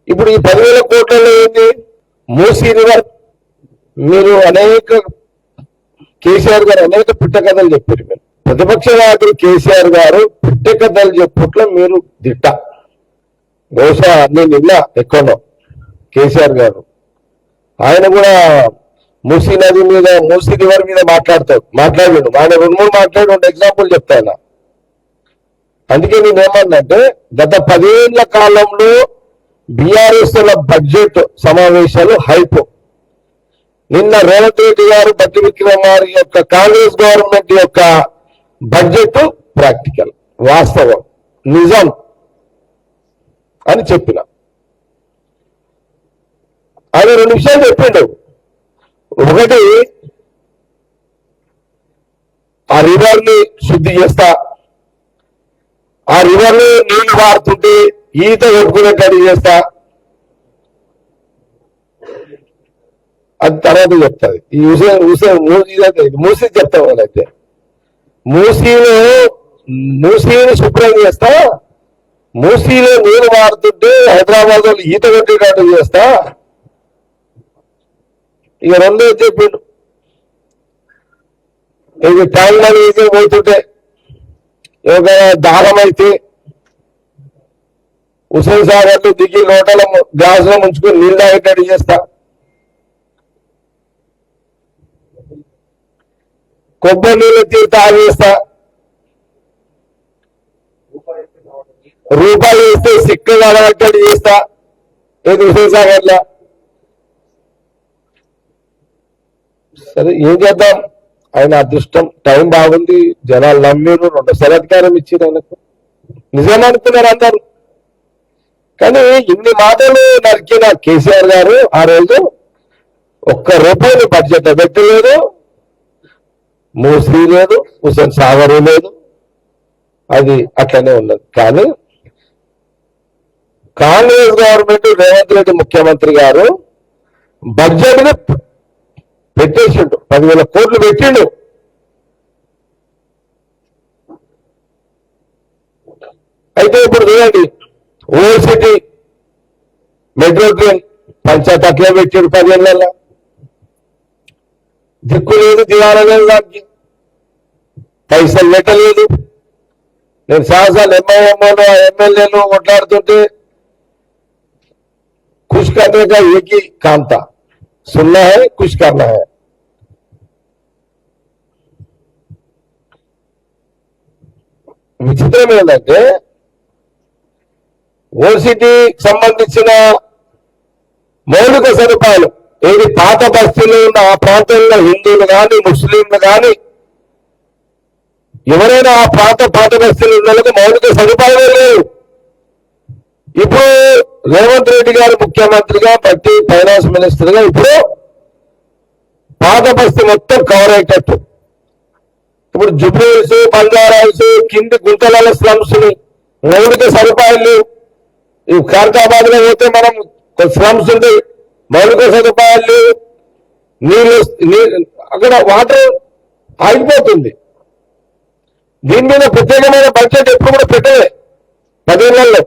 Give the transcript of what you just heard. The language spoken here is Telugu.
ఇప్పుడు ఈ 10,000 కోట్లలో ఏంటి? మూసీ రివర్ మీరు అనేక కేసీఆర్ గారు అనేక పిట్టకథలు చెప్పారు. మీరు ప్రతిపక్ష నాయకుడు కేసీఆర్ గారు పిట్టకథలు చెప్పుట్లో మీరు దిట్ట. బహుశా నేను నిన్న ఎక్కడో కేసీఆర్ గారు ఆయన కూడా మూసీ నది మీద మూసీ రివర్ మీద మాట్లాడాడు. ఆయన 2-3 మాట్లాడి ఎగ్జాంపుల్ చెప్తాను. అందుకే నేనేమన్నంటే గత 10 ఏళ్ల కాలంలో బీఆర్ఎస్ బడ్జెట్ సమావేశాలు హైప్. నిన్న రేవంత్ రెడ్డి గారు బట్టి విక్రమార్ యొక్క కాంగ్రెస్ గవర్నమెంట్ యొక్క బడ్జెట్ ప్రాక్టికల్, వాస్తవం, నిజం అని చెప్పిన. ఆయన 2 విషయాలు చెప్పిండు. ఒకటి, ఆ రివర్ని శుద్ధి చేస్తా, ఆ రివర్ని నీళ్లు వాడుతుంటే ఈత కొట్టుకునేటట్టు చేస్తా, అది తర్వాత చెప్తాది. ఈ మూసీ చెప్తా వాళ్ళైతే మూసీని శుభ్రం చేస్తా, మూసీలో నీళ్ళు వాడుతుంటే హైదరాబాద్ వాళ్ళు ఈత కొట్టేటట్టు చేస్తా. ఇక 2 చెప్పిండు. ఇది ట్యాంక్ ఈజీ పోతుంటే ఏదైనా దాహం అయితే హుసేన్ సాగర్లు దిగి లోటల గ్లాసులో ముంచుకొని నీళ్ళు తాగేటట్టు చేస్తా. కొబ్బరి నీళ్ళు తాగేస్తా. రూపాయలు వేస్తే సిక్కులు అడగట్టట్టు చేస్తా. ఏది హుసేన్ సాగర్లో. సరే ఏం చేద్దాం, ఆయన అదృష్టం, టైం బాగుంది, జనాలు నమ్మిరు, 2 సలత్కారం ఇచ్చారు ఆయనకు. నిజమనుకున్నారు అందరు. కానీ ఇన్ని మాటలు నరికిన కేసీఆర్ గారు ఆ రోజు 1 రూపాయలు బడ్జెట్ పెట్టలేదు, మూసీ లేదు, హుసేన్ సాగర్ లేదు, అది అట్లనే ఉన్నది. కానీ కాంగ్రెస్ గవర్నమెంట్ రేవంత్ రెడ్డి ముఖ్యమంత్రి గారు బడ్జెట్ ని పెట్టేసిండు, 10,000 కోట్లు పెట్టిండు. అయితే ఇప్పుడు చూడండి, old city metro train Panchayat అట్లే పెట్టాడు 10 ఏళ్ళ. దిక్కు లేదు, దివాలా లేదు, దానికి పైసలు పెట్టలేదు. నేను సాహసాలు ఎంఐఎంఓలు ఎమ్మెల్యేలు కొట్లాడుతుంటే कुछ करने का एक ही काम था, सुनना है, कुछ करना है. విచిత్రం ఏంటంటే ఓసిటీకి సంబంధించిన మౌలిక సదుపాయాలు ఏది పాత బస్తీలో ఉన్న ఆ ప్రాంతంలో హిందువులు కానీ ముస్లింలు కానీ ఎవరైనా ఆ పాత బస్తీలు ఉన్న వాళ్ళకి మౌలిక సదుపాయాలు లేవు. ఇప్పుడు రేవంత్ రెడ్డి గారు ముఖ్యమంత్రిగా బట్టి ఫైనాన్స్ మినిస్టర్ గా ఇప్పుడు పాత బస్తీ మొత్తం కవర్ అయ్యేటట్టు ఇప్పుడు జుబ్లీహిల్స్, బంజారాహిల్స్, కింది గుంతల స్లమ్స్ ని మౌలిక సదుపాయాలు, ఈ ఖైరతాబాద్ లో పోతే మనం స్లమ్స్ ఉంది, మౌలిక సదుపాయాలు, నీళ్ళు అక్కడ వాటర్ ఆగిపోతుంది. దీని మీద ప్రత్యేకమైన బడ్జెట్ ఎప్పుడు కూడా పెట్టలే 10 ఏళ్లలో.